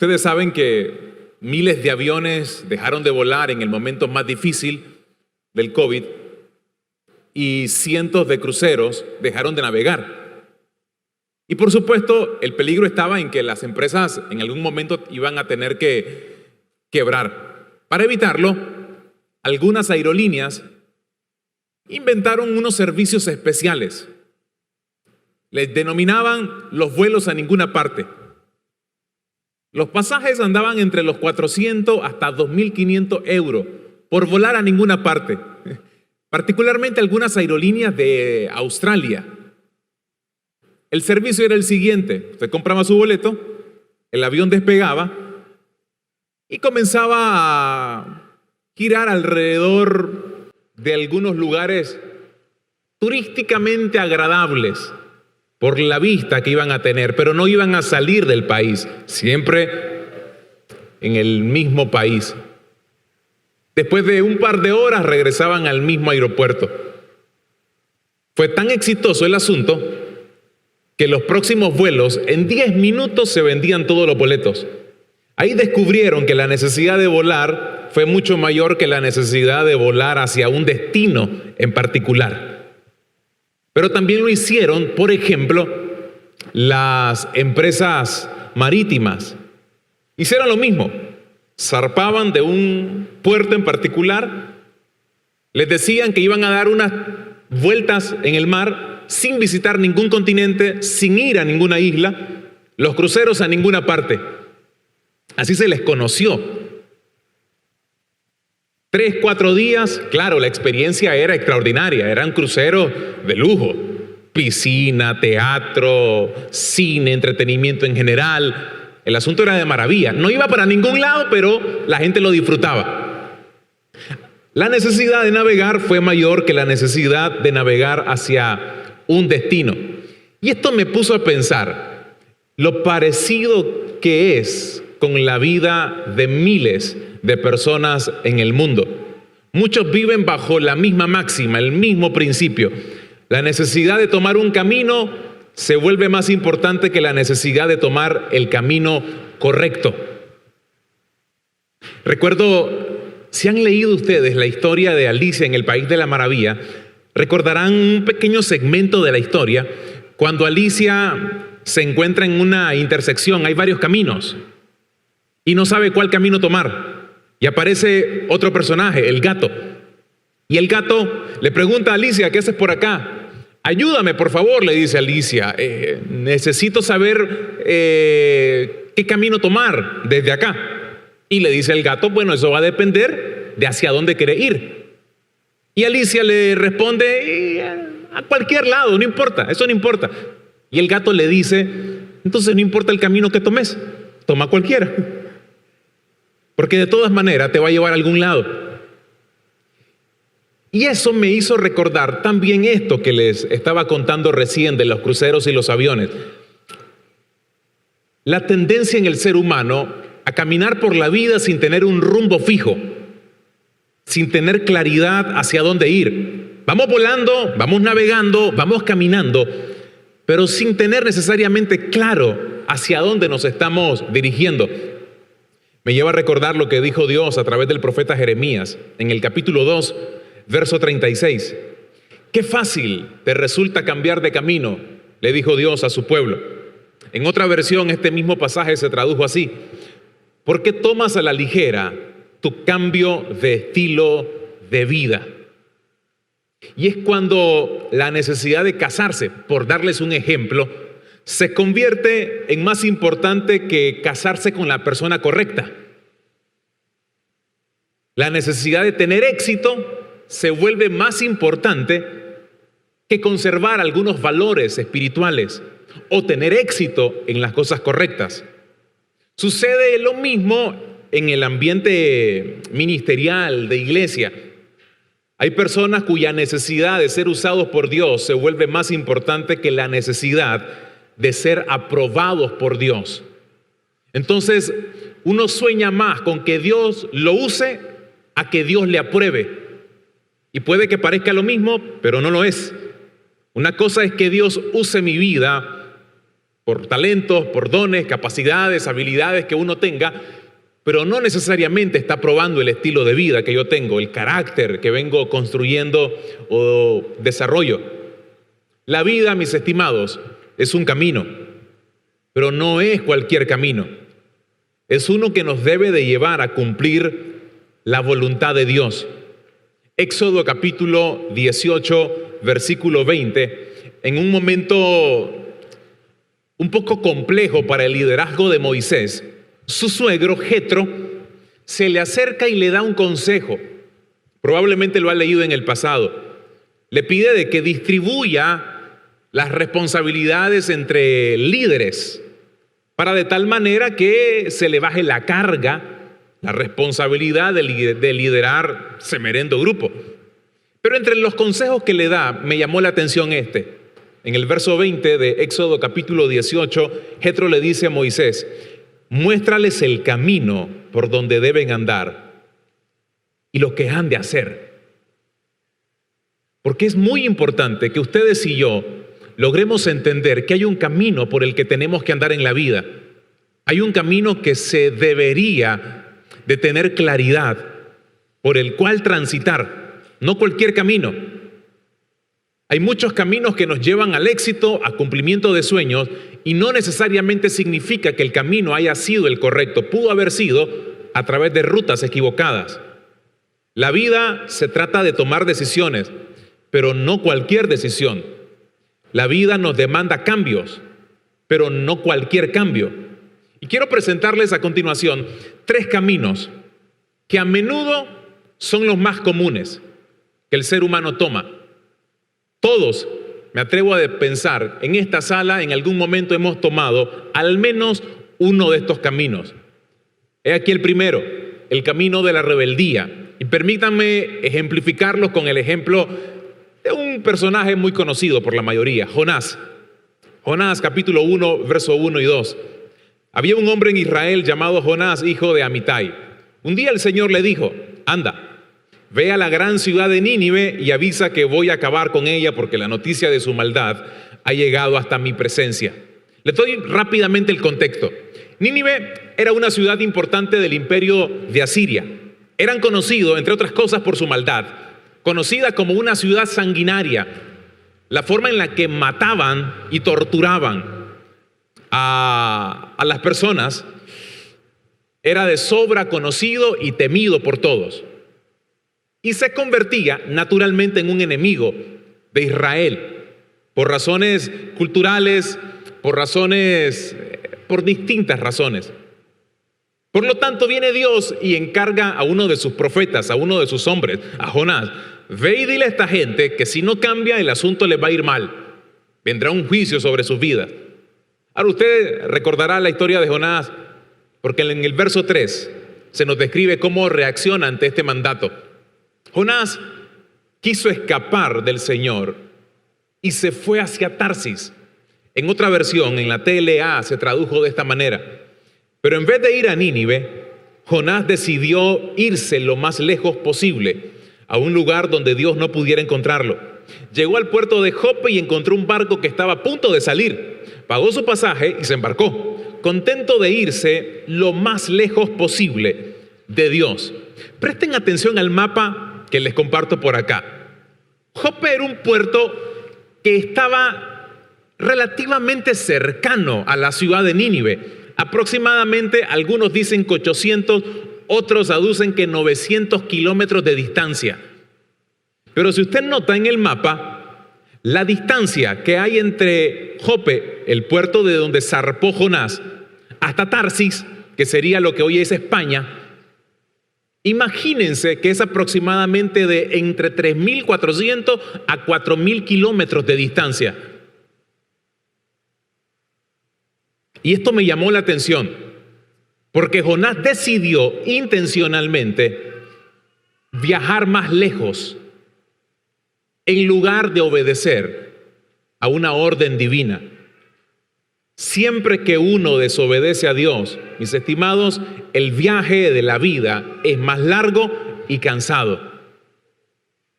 Ustedes saben que miles de aviones dejaron de volar en el momento más difícil del COVID y cientos de cruceros dejaron de navegar. Y por supuesto, el peligro estaba en que las empresas en algún momento iban a tener que quebrar. Para evitarlo, algunas aerolíneas inventaron unos servicios especiales. Les denominaban los vuelos a ninguna parte. Los pasajes andaban entre los 400 hasta 2.500 euros por volar a ninguna parte. Particularmente algunas aerolíneas de Australia. El servicio era el siguiente: usted compraba su boleto, el avión despegaba y comenzaba a girar alrededor de algunos lugares turísticamente agradables por la vista que iban a tener, pero no iban a salir del país, siempre en el mismo país. Después de un par de horas regresaban al mismo aeropuerto. Fue tan exitoso el asunto que los próximos vuelos, en 10 minutos se vendían todos los boletos. Ahí descubrieron que la necesidad de volar fue mucho mayor que la necesidad de volar hacia un destino en particular. Pero también lo hicieron, por ejemplo, las empresas marítimas. Hicieron lo mismo. Zarpaban de un puerto en particular, les decían que iban a dar unas vueltas en el mar sin visitar ningún continente, sin ir a ninguna isla, los cruceros a ninguna parte. Así se les conoció. 3, 4 días, claro, la experiencia era extraordinaria, eran cruceros de lujo, piscina, teatro, cine, entretenimiento en general. El asunto era de maravilla, no iba para ningún lado, pero la gente lo disfrutaba. La necesidad de navegar fue mayor que la necesidad de navegar hacia un destino. Y esto me puso a pensar lo parecido que es con la vida de miles de personas en el mundo. Muchos viven bajo la misma máxima, el mismo principio. La necesidad de tomar un camino se vuelve más importante que la necesidad de tomar el camino correcto. Recuerdo, si han leído ustedes la historia de Alicia en el País de la Maravilla, recordarán un pequeño segmento de la historia cuando Alicia se encuentra en una intersección, hay varios caminos, y no sabe cuál camino tomar. Y aparece otro personaje, el gato. Y el gato le pregunta a Alicia: ¿qué haces por acá? Ayúdame, por favor, le dice Alicia. Necesito saber qué camino tomar desde acá. Y le dice el gato: bueno, eso va a depender de hacia dónde quiere ir. Y Alicia le responde: a cualquier lado, no importa, eso no importa. Y el gato le dice: entonces no importa el camino que tomes, toma cualquiera. Porque de todas maneras te va a llevar a algún lado. Y eso me hizo recordar también esto que les estaba contando recién de los cruceros y los aviones. La tendencia en el ser humano a caminar por la vida sin tener un rumbo fijo, sin tener claridad hacia dónde ir. Vamos volando, vamos navegando, vamos caminando, pero sin tener necesariamente claro hacia dónde nos estamos dirigiendo. Me lleva a recordar lo que dijo Dios a través del profeta Jeremías en el capítulo 2, verso 36. Qué fácil te resulta cambiar de camino, le dijo Dios a su pueblo. En otra versión, este mismo pasaje se tradujo así: ¿por qué tomas a la ligera tu cambio de estilo de vida? Y es cuando la necesidad de casarse, por darles un ejemplo, se convierte en más importante que casarse con la persona correcta. La necesidad de tener éxito se vuelve más importante que conservar algunos valores espirituales o tener éxito en las cosas correctas. Sucede lo mismo en el ambiente ministerial de iglesia. Hay personas cuya necesidad de ser usados por Dios se vuelve más importante que la necesidad de ser aprobados por Dios. Entonces, uno sueña más con que Dios lo use a que Dios le apruebe. Y puede que parezca lo mismo, pero no lo es. Una cosa es que Dios use mi vida por talentos, por dones, capacidades, habilidades que uno tenga, pero no necesariamente está probando el estilo de vida que yo tengo, el carácter que vengo construyendo o desarrollo. La vida, mis estimados, es un camino, pero no es cualquier camino. Es uno que nos debe de llevar a cumplir la voluntad de Dios. Éxodo capítulo 18, versículo 20, en un momento un poco complejo para el liderazgo de Moisés, su suegro, Jetro, se le acerca y le da un consejo. Probablemente lo ha leído en el pasado. Le pide de que distribuya las responsabilidades entre líderes para de tal manera que se le baje la carga, la responsabilidad de liderar semerendo grupo. Pero entre los consejos que le da, me llamó la atención este. En el verso 20 de Éxodo capítulo 18, Jetro le dice a Moisés: muéstrales el camino por donde deben andar y lo que han de hacer. Porque es muy importante que ustedes y yo logremos entender que hay un camino por el que tenemos que andar en la vida. Hay un camino que se debería de tener claridad, por el cual transitar, no cualquier camino. Hay muchos caminos que nos llevan al éxito, a cumplimiento de sueños, y no necesariamente significa que el camino haya sido el correcto. Pudo haber sido a través de rutas equivocadas. La vida se trata de tomar decisiones, pero no cualquier decisión. La vida nos demanda cambios, pero no cualquier cambio. Y quiero presentarles a continuación 3 caminos que a menudo son los más comunes que el ser humano toma. Todos, me atrevo a pensar, en esta sala en algún momento hemos tomado al menos uno de estos caminos. He aquí el primero, el camino de la rebeldía. Y permítanme ejemplificarlos con el ejemplo de un personaje muy conocido por la mayoría, Jonás. Jonás capítulo 1, verso 1 y 2. Había un hombre en Israel llamado Jonás, hijo de Amitai. Un día el Señor le dijo: anda, ve a la gran ciudad de Nínive y avisa que voy a acabar con ella porque la noticia de su maldad ha llegado hasta mi presencia. Le doy rápidamente el contexto. Nínive era una ciudad importante del imperio de Asiria. Eran conocidos, entre otras cosas, por su maldad. Conocida como una ciudad sanguinaria. La forma en la que mataban y torturaban a las personas era de sobra conocido y temido por todos. Y se convertía naturalmente en un enemigo de Israel, por razones culturales, por distintas razones. Por lo tanto, viene Dios y encarga a uno de sus profetas, a uno de sus hombres, a Jonás: ve y dile a esta gente que si no cambia el asunto les va a ir mal. Vendrá un juicio sobre sus vidas. Ahora usted recordará la historia de Jonás, porque en el verso 3 se nos describe cómo reacciona ante este mandato. Jonás quiso escapar del Señor y se fue hacia Tarsis. En otra versión, en la TLA, se tradujo de esta manera: pero en vez de ir a Nínive, Jonás decidió irse lo más lejos posible, a un lugar donde Dios no pudiera encontrarlo. Llegó al puerto de Jope y encontró un barco que estaba a punto de salir. Pagó su pasaje y se embarcó, contento de irse lo más lejos posible de Dios. Presten atención al mapa que les comparto por acá. Jope era un puerto que estaba relativamente cercano a la ciudad de Nínive. Aproximadamente, algunos dicen que 800, otros aducen que 900 kilómetros de distancia. Pero si usted nota en el mapa, la distancia que hay entre Jope, el puerto de donde zarpó Jonás, hasta Tarsis, que sería lo que hoy es España, imagínense que es aproximadamente de entre 3.400 a 4.000 kilómetros de distancia. Y esto me llamó la atención, porque Jonás decidió intencionalmente viajar más lejos en lugar de obedecer a una orden divina. Siempre que uno desobedece a Dios, mis estimados, el viaje de la vida es más largo y cansado.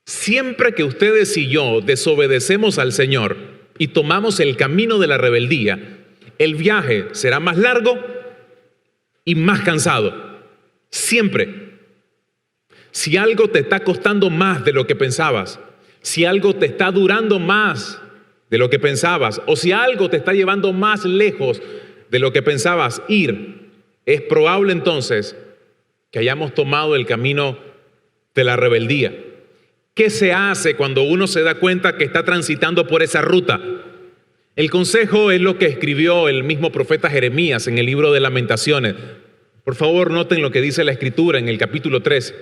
Siempre que ustedes y yo desobedecemos al Señor y tomamos el camino de la rebeldía, El viaje será más largo y más cansado. Siempre. Si algo te está costando más de lo que pensabas, si algo te está durando más de lo que pensabas, o si algo te está llevando más lejos de lo que pensabas ir, es probable entonces que hayamos tomado el camino de la rebeldía. ¿Qué se hace cuando uno se da cuenta que está transitando por esa ruta? El consejo es lo que escribió el mismo profeta Jeremías en el libro de Lamentaciones. Por favor, noten lo que dice la Escritura en el capítulo 3,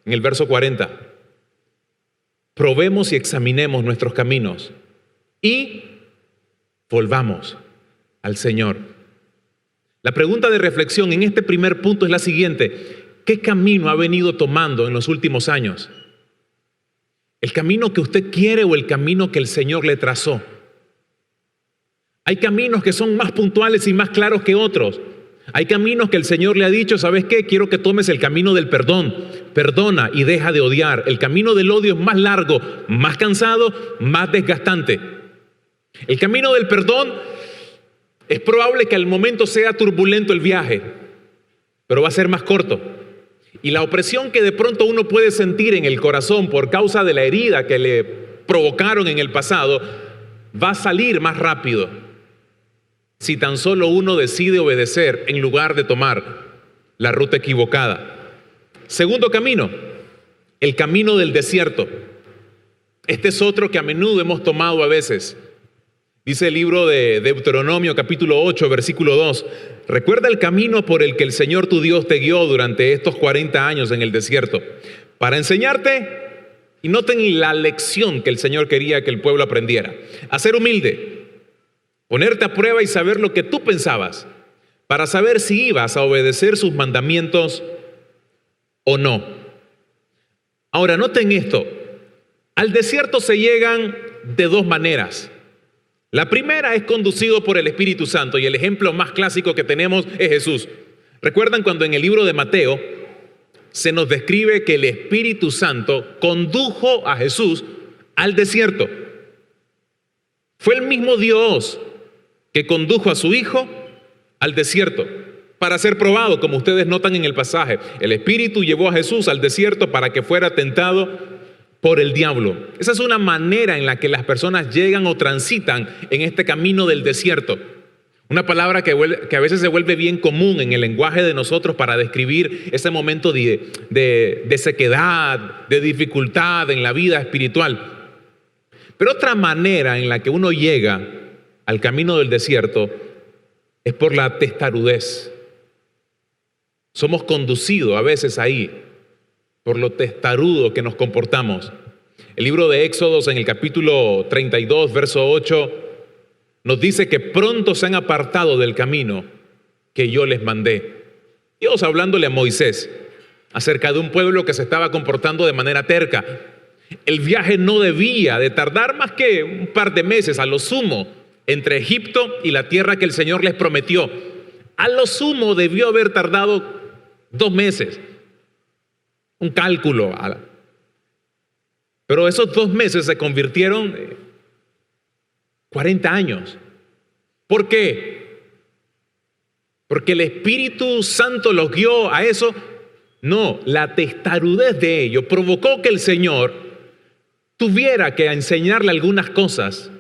en el verso 40. Probemos y examinemos nuestros caminos y volvamos al Señor. La pregunta de reflexión en este primer punto es la siguiente: ¿qué camino ha venido tomando en los últimos años? ¿El camino que usted quiere o el camino que el Señor le trazó? Hay caminos que son más puntuales y más claros que otros. Hay caminos que el Señor le ha dicho: ¿sabes qué? Quiero que tomes el camino del perdón. Perdona y deja de odiar. El camino del odio es más largo, más cansado, más desgastante. El camino del perdón es probable que al momento sea turbulento el viaje, pero va a ser más corto. Y la opresión que de pronto uno puede sentir en el corazón por causa de la herida que le provocaron en el pasado va a salir más rápido si tan solo uno decide obedecer en lugar de tomar la ruta equivocada. Segundo camino, el camino del desierto. Este es otro que a menudo hemos tomado a veces. Dice el libro de Deuteronomio capítulo 8, versículo 2. Recuerda el camino por el que el Señor tu Dios te guió durante estos 40 años en el desierto, para enseñarte, y noten la lección que el Señor quería que el pueblo aprendiera: a ser humilde, ponerte a prueba y saber lo que tú pensabas, para saber si ibas a obedecer sus mandamientos o no. Ahora, noten esto: al desierto se llegan de dos maneras. La primera es conducido por el Espíritu Santo, y el ejemplo más clásico que tenemos es Jesús. ¿Recuerdan cuando en el libro de Mateo se nos describe que el Espíritu Santo condujo a Jesús al desierto? Fue el mismo Dios que condujo a su Hijo al desierto para ser probado, como ustedes notan en el pasaje. El Espíritu llevó a Jesús al desierto para que fuera tentado por el diablo. Esa es una manera en la que las personas llegan o transitan en este camino del desierto. Una palabra que a veces se vuelve bien común en el lenguaje de nosotros para describir ese momento de sequedad, de dificultad en la vida espiritual. Pero otra manera en la que uno llega al camino del desierto es por la testarudez. Somos conducidos a veces ahí por lo testarudo que nos comportamos. El libro de Éxodos en el capítulo 32, verso 8, nos dice que pronto se han apartado del camino que yo les mandé. Dios hablándole a Moisés acerca de un pueblo que se estaba comportando de manera terca. El viaje no debía de tardar más que un par de meses, a lo sumo, entre Egipto y la tierra que el Señor les prometió. A lo sumo debió haber tardado 2 meses. Un cálculo. Pero esos 2 meses se convirtieron en 40 años. ¿Por qué? ¿Porque el Espíritu Santo los guió a eso? No, la testarudez de ellos provocó que el Señor tuviera que enseñarle algunas cosas,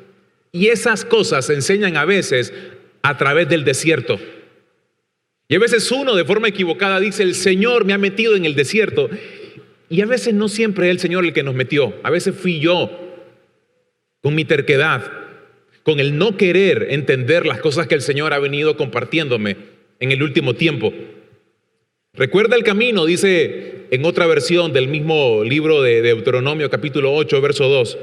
y esas cosas se enseñan a veces a través del desierto. Y a veces uno de forma equivocada dice: el Señor me ha metido en el desierto. Y a veces no siempre es el Señor el que nos metió. A veces fui yo, con mi terquedad, con el no querer entender las cosas que el Señor ha venido compartiéndome en el último tiempo. Recuerda el camino, dice en otra versión del mismo libro de Deuteronomio capítulo 8, verso 2,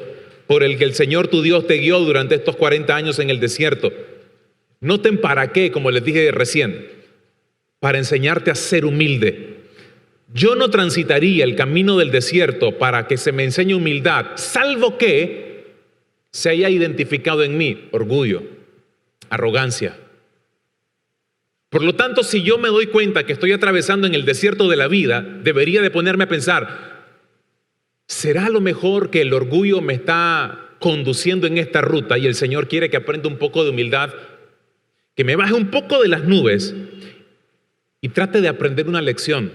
por el que el Señor tu Dios te guió durante estos 40 años en el desierto. Noten para qué, como les dije recién: para enseñarte a ser humilde. Yo no transitaría el camino del desierto para que se me enseñe humildad, salvo que se haya identificado en mí orgullo, arrogancia. Por lo tanto, si yo me doy cuenta que estoy atravesando en el desierto de la vida, debería de ponerme a pensar: ¿será a lo mejor que el orgullo me está conduciendo en esta ruta y el Señor quiere que aprenda un poco de humildad? que me baje un poco de las nubes y trate de aprender una lección,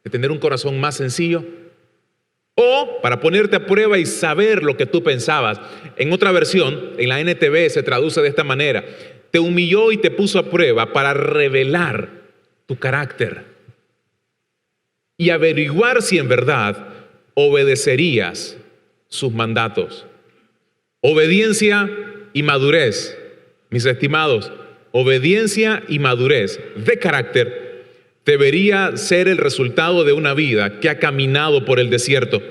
de tener un corazón más sencillo, o para ponerte a prueba y saber lo que tú pensabas. En otra versión, en la NTV se traduce de esta manera: te humilló y te puso a prueba para revelar tu carácter y averiguar si en verdad obedecerías sus mandatos. Obediencia y madurez, mis estimados, obediencia y madurez de carácter debería ser el resultado de una vida que ha caminado por el desierto.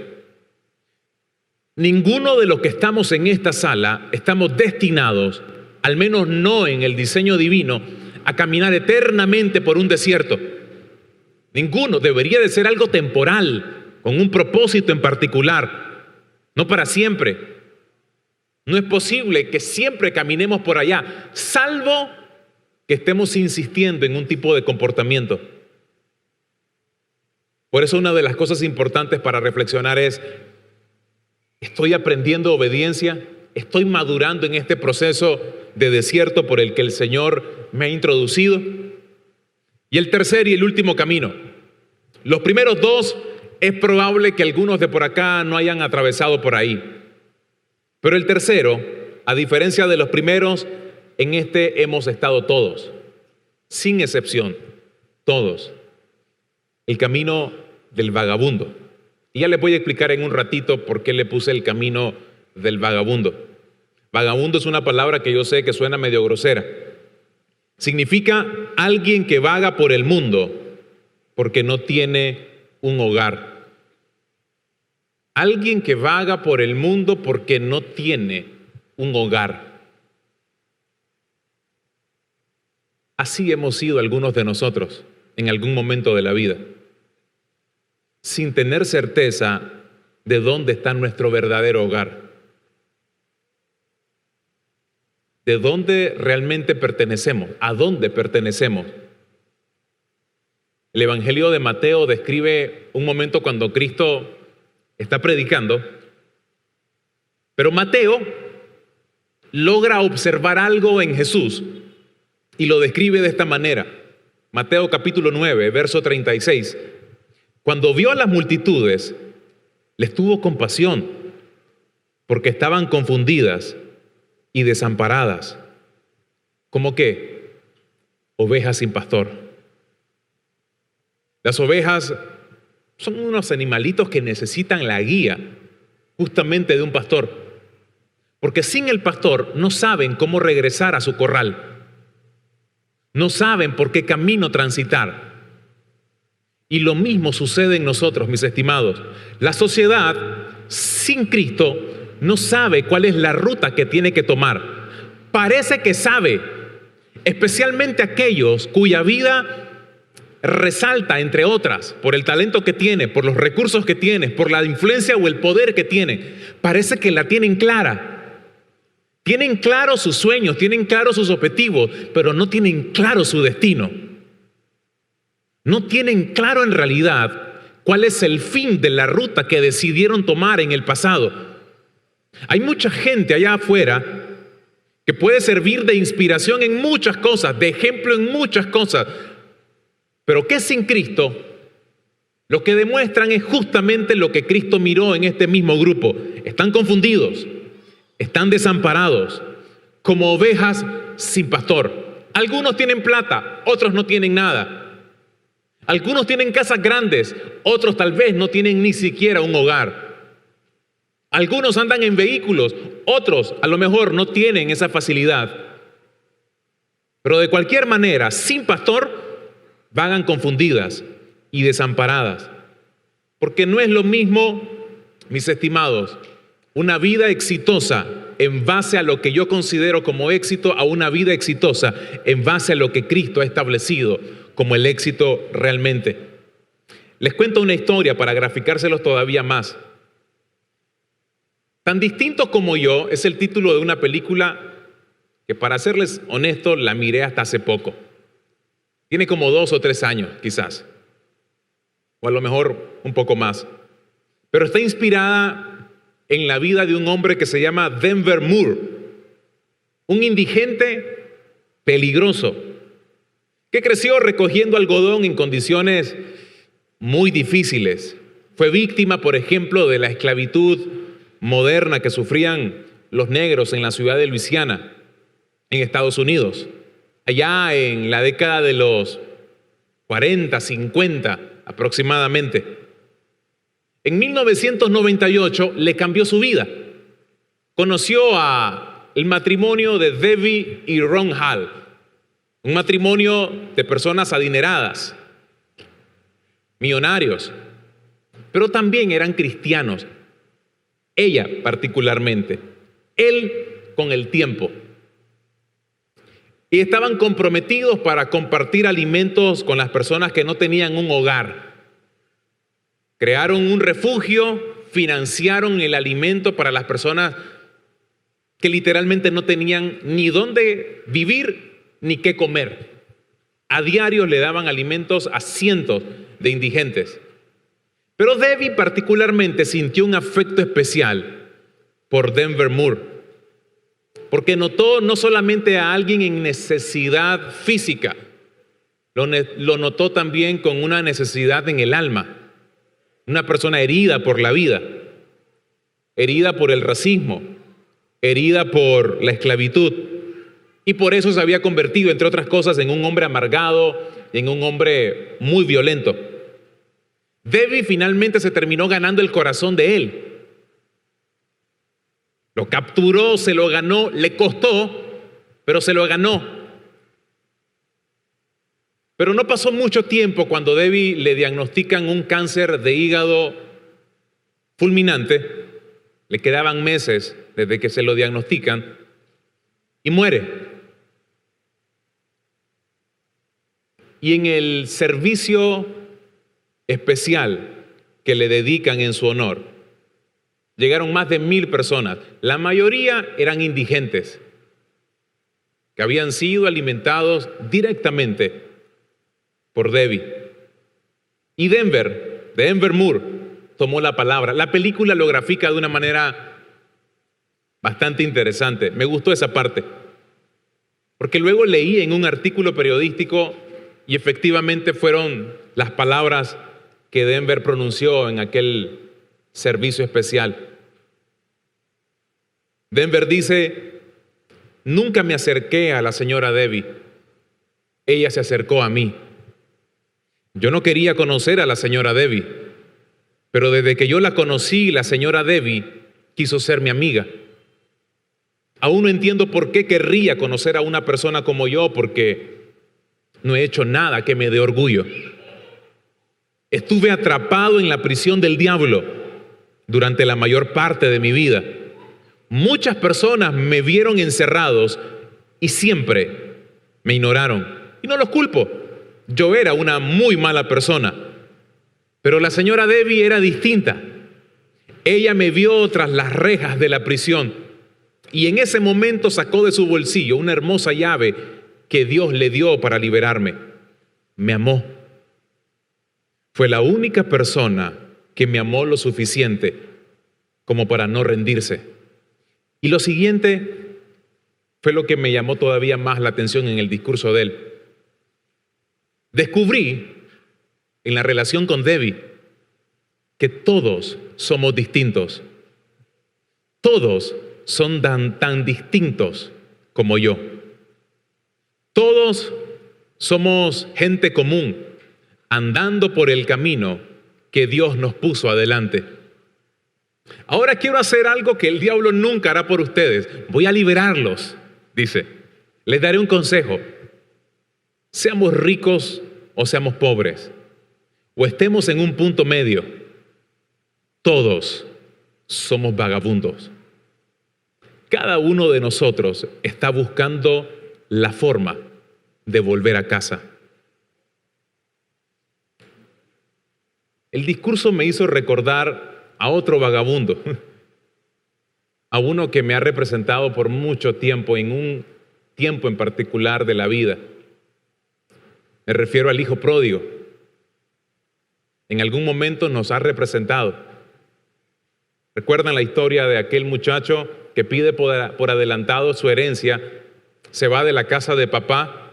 Ninguno de los que estamos en esta sala estamos destinados, al menos no en el diseño divino, a caminar eternamente por un desierto. Ninguno. Debería de ser algo temporal, con un propósito en particular, no para siempre. No es posible que siempre caminemos por allá, salvo que estemos insistiendo en un tipo de comportamiento. Por eso una de las cosas importantes para reflexionar es: ¿estoy aprendiendo obediencia? ¿Estoy madurando en este proceso de desierto por el que el Señor me ha introducido? Y el tercer y el último camino. Los primeros dos es probable que algunos de por acá no hayan atravesado por ahí. Pero el tercero, a diferencia de los primeros, en este hemos estado todos, sin excepción, todos. El camino del vagabundo. Y ya les voy a explicar en un ratito por qué le puse el camino del vagabundo. Vagabundo es una palabra que yo sé que suena medio grosera. Significa alguien que vaga por el mundo porque no tiene un hogar. Alguien que vaga por el mundo porque no tiene un hogar. Así hemos sido algunos de nosotros en algún momento de la vida, sin tener certeza de dónde está nuestro verdadero hogar, de dónde realmente pertenecemos, a dónde pertenecemos. El Evangelio de Mateo describe un momento cuando Cristo está predicando, pero Mateo logra observar algo en Jesús y lo describe de esta manera. Mateo capítulo 9, verso 36. Cuando vio a las multitudes, les tuvo compasión, porque estaban confundidas y desamparadas, como que ovejas sin pastor. Las ovejas son unos animalitos que necesitan la guía justamente de un pastor, porque sin el pastor no saben cómo regresar a su corral, no saben por qué camino transitar. Y lo mismo sucede en nosotros, mis estimados. La sociedad sin Cristo no sabe cuál es la ruta que tiene que tomar. Parece que sabe, especialmente aquellos cuya vida resalta, entre otras, por el talento que tiene, por los recursos que tiene, por la influencia o el poder que tiene. Parece que la tienen clara. Tienen claros sus sueños, tienen claros sus objetivos, pero no tienen claro su destino. No tienen claro en realidad cuál es el fin de la ruta que decidieron tomar en el pasado. Hay mucha gente allá afuera que puede servir de inspiración en muchas cosas, de ejemplo en muchas cosas, pero que sin Cristo lo que demuestran es justamente lo que Cristo miró en este mismo grupo. Están confundidos, están desamparados, como ovejas sin pastor. Algunos tienen plata, otros no tienen nada. Algunos tienen casas grandes, otros tal vez no tienen ni siquiera un hogar. Algunos andan en vehículos, otros a lo mejor no tienen esa facilidad. Pero de cualquier manera, sin pastor, vagan confundidas y desamparadas. Porque no es lo mismo, mis estimados, una vida exitosa en base a lo que yo considero como éxito, a una vida exitosa en base a lo que Cristo ha establecido como el éxito realmente. Les cuento una historia para graficárselos todavía más. Tan distinto como yo es el título de una película que, para serles honesto, la miré hasta hace poco. Tiene como 2 o 3 años, quizás. O a lo mejor un poco más. Pero está inspirada en la vida de un hombre que se llama Denver Moore. Un indigente peligroso, que creció recogiendo algodón en condiciones muy difíciles. Fue víctima, por ejemplo, de la esclavitud moderna que sufrían los negros en la ciudad de Luisiana, en Estados Unidos, allá en la década de los 40, 50 aproximadamente. En 1998 le cambió su vida. Conoció el matrimonio de Debbie y Ron Hall, un matrimonio de personas adineradas, millonarios, pero también eran cristianos. Ella particularmente, él con el tiempo. Y estaban comprometidos para compartir alimentos con las personas que no tenían un hogar. Crearon un refugio, financiaron el alimento para las personas que literalmente no tenían ni dónde vivir ni qué comer. A diario le daban alimentos a cientos de indigentes. Pero Debbie particularmente sintió un afecto especial por Denver Moore, porque notó no solamente a alguien en necesidad física, lo notó también con una necesidad en el alma, una persona herida por la vida, herida por el racismo, herida por la esclavitud, y por eso se había convertido, entre otras cosas, en un hombre amargado, en un hombre muy violento. Debbie finalmente se terminó ganando el corazón de él. Lo capturó, se lo ganó, le costó, pero se lo ganó. Pero no pasó mucho tiempo cuando Debbie le diagnostican un cáncer de hígado fulminante. Le quedaban meses desde que se lo diagnostican y muere. Y en el servicio especial que le dedican en su honor, llegaron más de 1,000 personas. La mayoría eran indigentes que habían sido alimentados directamente por Debbie. Y Denver Moore tomó la palabra. La película lo grafica de una manera bastante interesante. Me gustó esa parte, porque luego leí en un artículo periodístico y efectivamente fueron las palabras que Denver pronunció en aquel servicio especial. Denver dice: nunca me acerqué a la señora Debbie, ella se acercó a mí. Yo no quería conocer a la señora Debbie, pero desde que yo la conocí, la señora Debbie quiso ser mi amiga. Aún no entiendo por qué querría conocer a una persona como yo, porque no he hecho nada que me dé orgullo. Estuve atrapado en la prisión del diablo durante la mayor parte de mi vida. Muchas personas me vieron encerrados y siempre me ignoraron. Y no los culpo. Yo era una muy mala persona. Pero la señora Debbie era distinta. Ella me vio tras las rejas de la prisión y en ese momento sacó de su bolsillo una hermosa llave que Dios le dio para liberarme. Me amó. Fue la única persona que me amó lo suficiente como para no rendirse. Y lo siguiente fue lo que me llamó todavía más la atención en el discurso de él. Descubrí en la relación con Debbie que todos somos distintos. Todos son tan distintos como yo. Todos somos gente común, andando por el camino que Dios nos puso adelante. Ahora quiero hacer algo que el diablo nunca hará por ustedes. Voy a liberarlos, dice. Les daré un consejo. Seamos ricos o seamos pobres, o estemos en un punto medio, todos somos vagabundos. Cada uno de nosotros está buscando la forma de volver a casa. El discurso me hizo recordar a otro vagabundo, a uno que me ha representado por mucho tiempo, en un tiempo en particular de la vida. Me refiero al hijo pródigo. En algún momento nos ha representado. ¿Recuerdan la historia de aquel muchacho que pide por adelantado su herencia se va de la casa de papá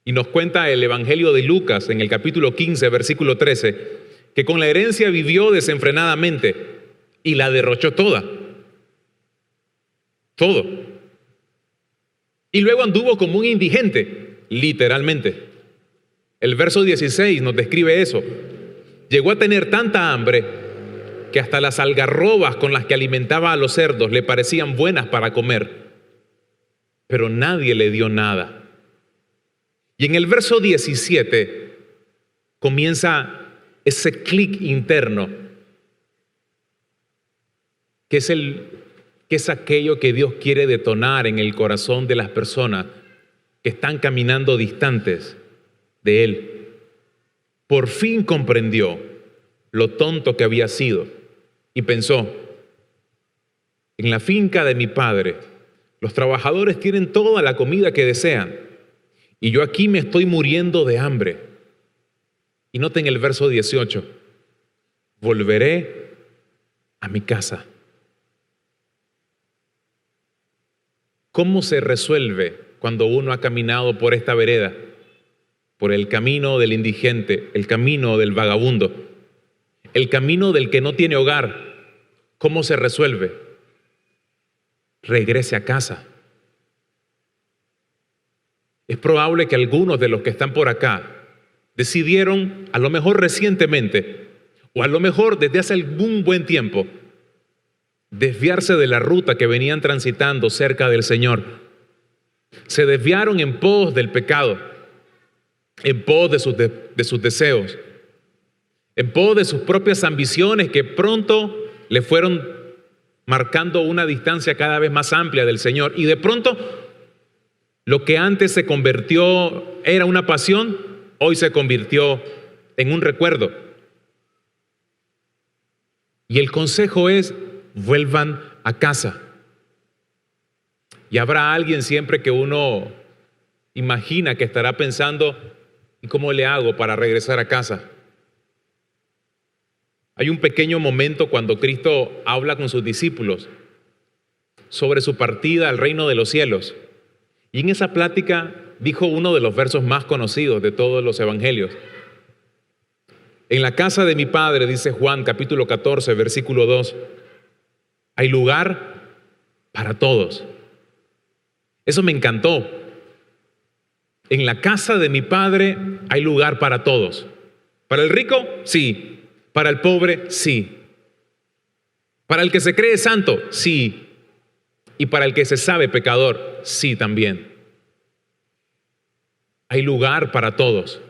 y nos cuenta el Evangelio de Lucas en el capítulo 15, versículo 13, que con la herencia vivió desenfrenadamente y la derrochó toda. Todo. Y luego anduvo como un indigente, literalmente. El verso 16 nos describe eso. Llegó a tener tanta hambre que hasta las algarrobas con las que alimentaba a los cerdos le parecían buenas para comer, pero nadie le dio nada. Y en el verso 17 comienza ese clic interno, que es aquello que Dios quiere detonar en el corazón de las personas que están caminando distantes de Él. Por fin comprendió lo tonto que había sido y pensó: en la finca de mi padre, los trabajadores tienen toda la comida que desean y yo aquí me estoy muriendo de hambre. Y noten el verso 18: volveré a mi casa. ¿Cómo se resuelve cuando uno ha caminado por esta vereda? Por el camino del indigente, el camino del vagabundo, el camino del que no tiene hogar. ¿Cómo se resuelve? Regrese a casa. Es probable que algunos de los que están por acá decidieron, a lo mejor recientemente, o a lo mejor desde hace algún buen tiempo, desviarse de la ruta que venían transitando cerca del Señor. Se desviaron en pos del pecado, en pos de sus deseos, en pos de sus propias ambiciones que pronto le fueron marcando una distancia cada vez más amplia del Señor. Y de pronto, lo que antes se convirtió, era una pasión, hoy se convirtió en un recuerdo. Y el consejo es: vuelvan a casa. Y habrá alguien siempre que uno imagina que estará pensando: ¿y cómo le hago para regresar a casa? Hay un pequeño momento cuando Cristo habla con sus discípulos sobre su partida al reino de los cielos. Y en esa plática dijo uno de los versos más conocidos de todos los evangelios. En la casa de mi Padre, dice Juan capítulo 14, versículo 2, hay lugar para todos. Eso me encantó. En la casa de mi Padre hay lugar para todos. ¿Para el rico? Sí. ¿Para el pobre? Sí. ¿Para el que se cree santo? Sí. ¿Y para el que se sabe pecador? Sí también. Hay lugar para todos.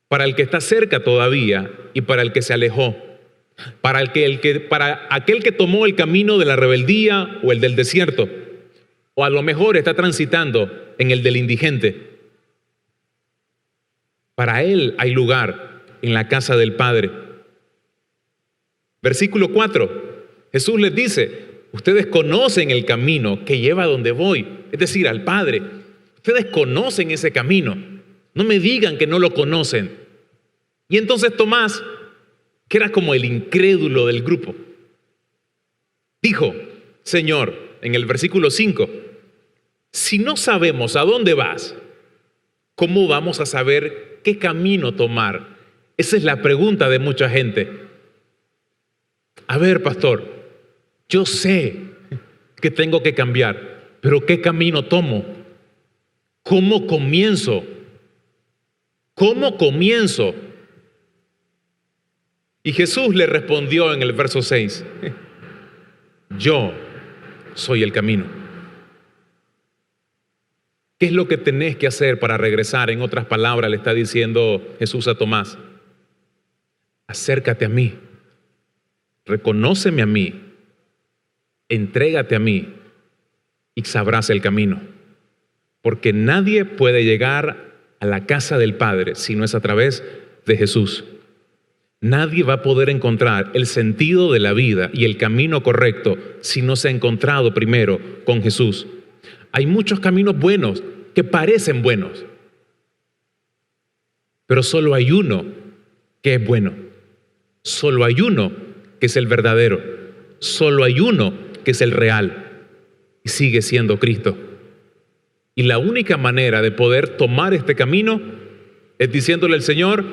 Para el que está cerca todavía y para el que se alejó. Para aquel que tomó el camino de la rebeldía o el del desierto. O a lo mejor está transitando en el del indigente. Para él hay lugar en la casa del Padre. Versículo 4. Jesús les dice: ustedes conocen el camino que lleva a donde voy, es decir, al Padre. Ustedes conocen ese camino. No me digan que no lo conocen. Y entonces Tomás, que era como el incrédulo del grupo, dijo: Señor, en el versículo 5, si no sabemos a dónde vas, ¿cómo vamos a saber qué camino tomar? Esa es la pregunta de mucha gente. A ver, pastor, yo sé que tengo que cambiar, pero ¿qué camino tomo? ¿Cómo comienzo? ¿Cómo comienzo? Y Jesús le respondió en el verso 6, yo soy el camino. ¿Qué es lo que tenés que hacer para regresar? En otras palabras, le está diciendo Jesús a Tomás: acércate a mí, reconóceme a mí, entrégate a mí y sabrás el camino. Porque nadie puede llegar a la casa del Padre si no es a través de Jesús. Nadie va a poder encontrar el sentido de la vida y el camino correcto si no se ha encontrado primero con Jesús. Hay muchos caminos buenos que parecen buenos, pero solo hay uno que es bueno. Solo hay uno que es el verdadero. Solo hay uno que es el real. y sigue siendo Cristo. Y la única manera de poder tomar este camino es diciéndole al Señor,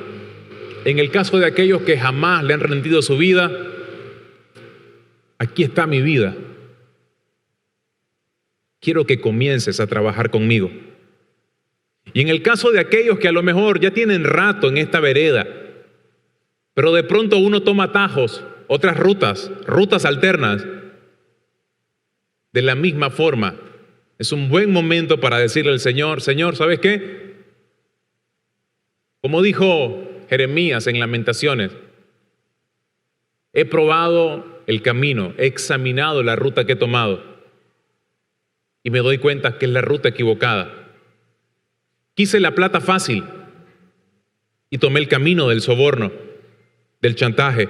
en el caso de aquellos que jamás le han rendido su vida, aquí está mi vida. Quiero que comiences a trabajar conmigo. Y en el caso de aquellos que a lo mejor ya tienen rato en esta vereda, pero de pronto uno toma atajos, otras rutas alternas, de la misma forma, es un buen momento para decirle al Señor, Señor, ¿sabes qué? Como dijo Jeremías en Lamentaciones, he probado el camino, he examinado la ruta que he tomado y me doy cuenta que es la ruta equivocada. Quise la plata fácil y tomé el camino del soborno, del chantaje.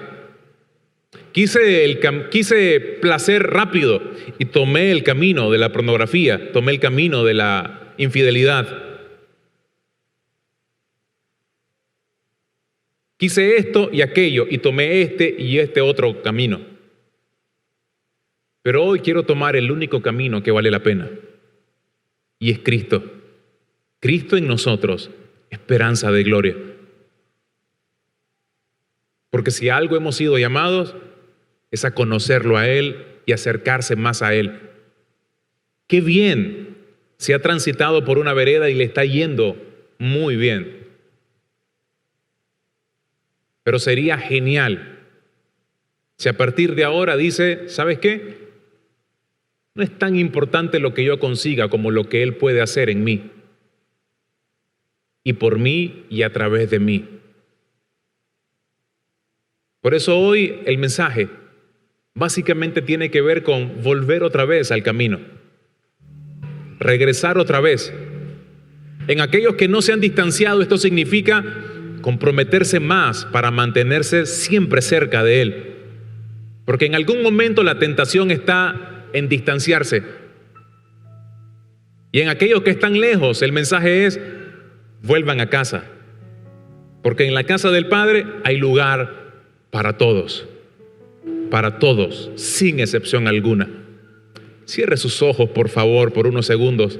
Quise placer rápido y tomé el camino de la pornografía, tomé el camino de la infidelidad. Quise esto y aquello y tomé este y este otro camino. Pero hoy quiero tomar el único camino que vale la pena y es Cristo. Cristo en nosotros, esperanza de gloria. Porque si a algo hemos sido llamados, es a conocerlo a Él y acercarse más a Él. Qué bien se ha transitado por una vereda y le está yendo muy bien. Pero sería genial si a partir de ahora dice, ¿sabes qué? No es tan importante lo que yo consiga como lo que Él puede hacer en mí. Y por mí y a través de mí. Por eso hoy el mensaje básicamente tiene que ver con volver otra vez al camino. Regresar otra vez. En aquellos que no se han distanciado, esto significa comprometerse más para mantenerse siempre cerca de Él. Porque en algún momento la tentación está en distanciarse. Y en aquellos que están lejos, el mensaje es, vuelvan a casa. Porque en la casa del Padre hay lugar para todos. Para todos, sin excepción alguna. Cierre sus ojos, por favor, por unos segundos.